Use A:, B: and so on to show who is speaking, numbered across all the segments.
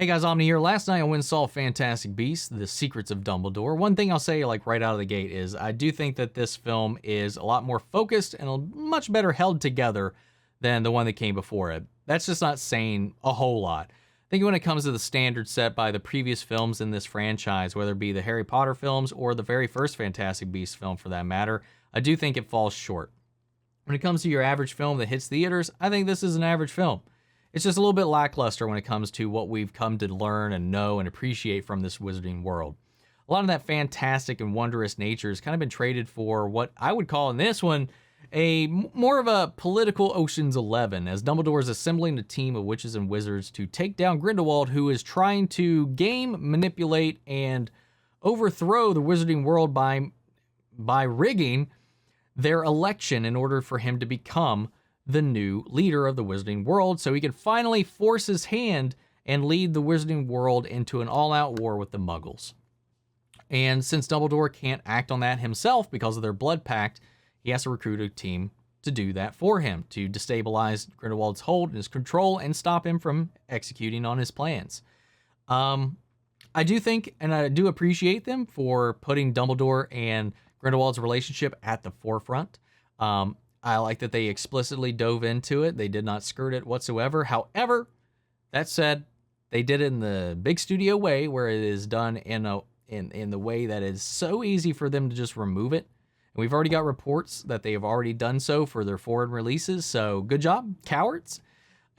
A: Hey guys, Omni here. Last night I went and saw Fantastic Beasts, The Secrets of Dumbledore. One thing I'll say like right out of the gate is I do think that this film is a lot more focused and much better held together than the one that came before it. That's just not saying a whole lot. I think when it comes to the standard set by the previous films in this franchise, whether it be the Harry Potter films or the very first Fantastic Beasts film for that matter, I do think it falls short. When it comes to your average film that hits theaters, I think this is an average film. It's just a little bit lackluster when it comes to what we've come to learn and know and appreciate from this wizarding world. A lot of that fantastic and wondrous nature has kind of been traded for what I would call in this one more of a political Ocean's 11, as Dumbledore is assembling a team of witches and wizards to take down Grindelwald, who is trying to game, manipulate, and overthrow the wizarding world by rigging their election in order for him to become the new leader of the wizarding world, so he can finally force his hand and lead the wizarding world into an all-out war with the muggles. And since Dumbledore can't act on that himself because of their blood pact, he has to recruit a team to do that for him, to destabilize Grindelwald's hold and his control and stop him from executing on his plans. I do think, and I do appreciate them for putting Dumbledore and Grindelwald's relationship at the forefront. I like that they explicitly dove into it. They did not skirt it whatsoever. However, that said, they did it in the big studio way, where it is done in the way that is so easy for them to just remove it. And we've already got reports that they have already done so for their foreign releases. So good job, cowards.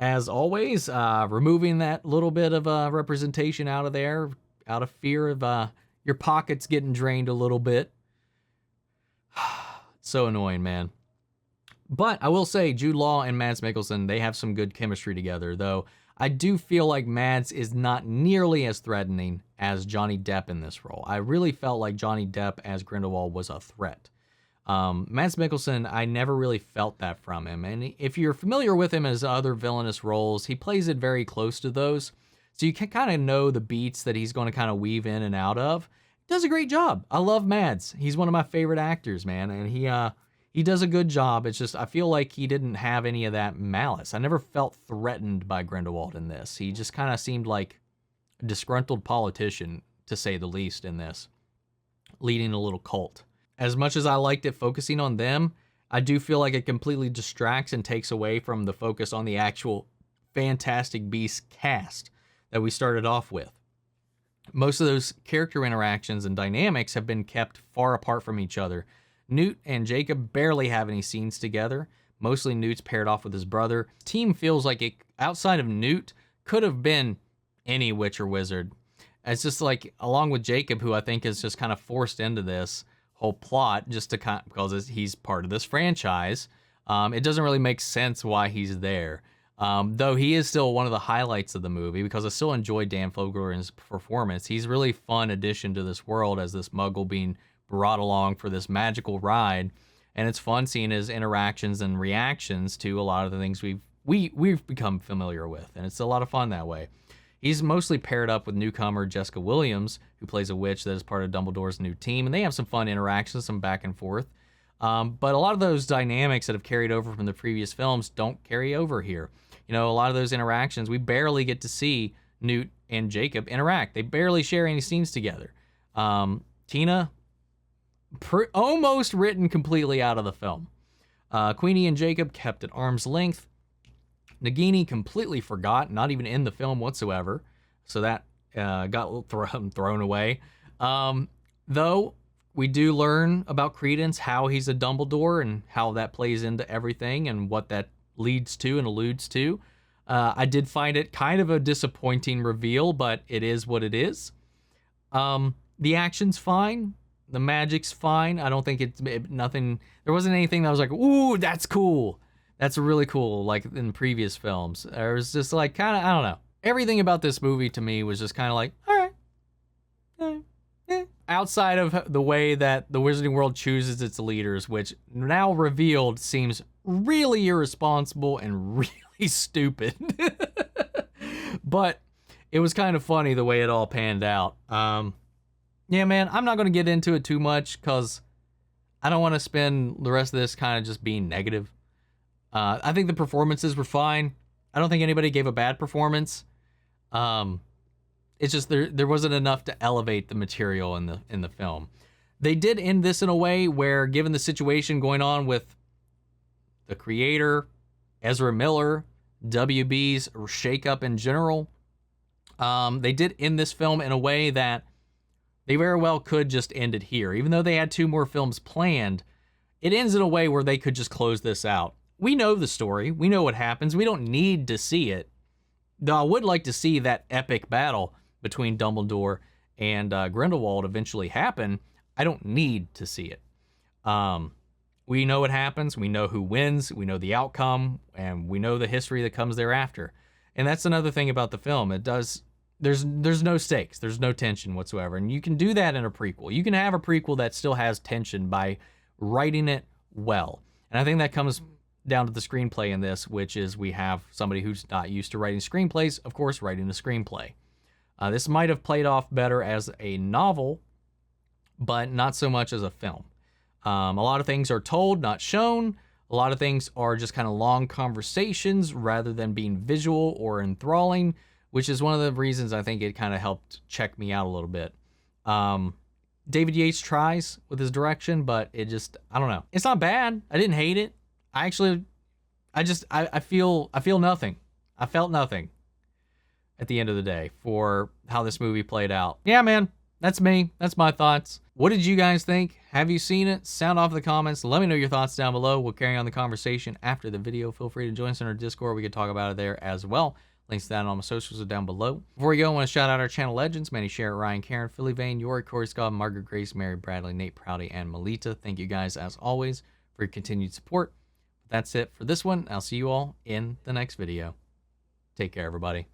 A: As always, removing that little bit of representation out of there, out of fear of your pockets getting drained a little bit. So annoying, man. But I will say, Jude Law and Mads Mikkelsen, they have some good chemistry together, though I do feel like Mads is not nearly as threatening as Johnny Depp in this role. I really felt like Johnny Depp as Grindelwald was a threat. Mads Mikkelsen, I never really felt that from him. And if you're familiar with him as other villainous roles, he plays it very close to those. So you can kind of know the beats that he's going to kind of weave in and out of. He does a great job. I love Mads. He's one of my favorite actors, man. And he does a good job. It's just, I feel like he didn't have any of that malice. I never felt threatened by Grindelwald in this. He just kind of seemed like a disgruntled politician, to say the least, in this, leading a little cult. As much as I liked it focusing on them, I do feel like it completely distracts and takes away from the focus on the actual Fantastic Beasts cast that we started off with. Most of those character interactions and dynamics have been kept far apart from each other. Newt and Jacob barely have any scenes together. Mostly Newt's paired off with his brother. Team feels like it, outside of Newt, could have been any witch or wizard. It's just like, along with Jacob, who I think is just kind of forced into this whole plot just to because he's part of this franchise. It doesn't really make sense why he's there. Though he is still one of the highlights of the movie, because I still enjoy Dan Fogler and his performance. He's a really fun addition to this world as this muggle being brought along for this magical ride, and it's fun seeing his interactions and reactions to a lot of the things we've become familiar with, and it's a lot of fun that way. He's mostly paired up with newcomer Jessica Williams, who plays a witch that is part of Dumbledore's new team, and they have some fun interactions, some back and forth. But a lot of those dynamics that have carried over from the previous films don't carry over here. You know, a lot of those interactions, we barely get to see Newt and Jacob interact. They barely share any scenes together. Tina, almost written completely out of the film. Queenie and Jacob kept at arm's length. Nagini completely forgot, not even in the film whatsoever, so that got thrown away. Though we do learn about Credence, how he's a Dumbledore, and how that plays into everything, and what that leads to and alludes to. I did find it kind of a disappointing reveal, but it is what it is. The action's fine. The magic's fine. I don't think nothing. There wasn't anything that was like, ooh, that's cool. That's really cool, like in previous films. It was just like kind of, I don't know. Everything about this movie to me was just kind of like, all right. Outside of the way that the Wizarding World chooses its leaders, which now revealed seems really irresponsible and really stupid. But it was kind of funny the way it all panned out. Yeah, man, I'm not going to get into it too much because I don't want to spend the rest of this kind of just being negative. I think the performances were fine. I don't think anybody gave a bad performance. It's just there wasn't enough to elevate the material in the film. They did end this in a way where, given the situation going on with the creator, Ezra Miller, WB's shakeup in general, they did end this film in a way that they very well could just end it here. Even though they had 2 more films planned, it ends in a way where they could just close this out. We know the story. We know what happens. We don't need to see it. Though I would like to see that epic battle between Dumbledore and Grindelwald eventually happen. I don't need to see it. We know what happens. We know who wins. We know the outcome, and we know the history that comes thereafter. And that's another thing about the film. There's no stakes. There's no tension whatsoever. And you can do that in a prequel. You can have a prequel that still has tension by writing it well. And I think that comes down to the screenplay in this, which is we have somebody who's not used to writing screenplays, of course, writing a screenplay. This might have played off better as a novel, but not so much as a film. A lot of things are told, not shown. A lot of things are just kind of long conversations rather than being visual or enthralling, which is one of the reasons I think it kind of helped check me out a little bit. David Yates tries with his direction, but it just, I don't know. It's not bad. I didn't hate it. I feel nothing. I felt nothing at the end of the day for how this movie played out. Yeah, man, that's me. That's my thoughts. What did you guys think? Have you seen it? Sound off in the comments. Let me know your thoughts down below. We'll carry on the conversation after the video. Feel free to join us in our Discord. We could talk about it there as well. Links to that on my socials are down below. Before we go, I want to shout out our channel legends: Manny, Sherritt, Ryan, Karen, Philly Vane, Yori, Corey Scott, Margaret Grace, Mary Bradley, Nate Prouty, and Melita. Thank you guys, as always, for your continued support. That's it for this one. I'll see you all in the next video. Take care, everybody.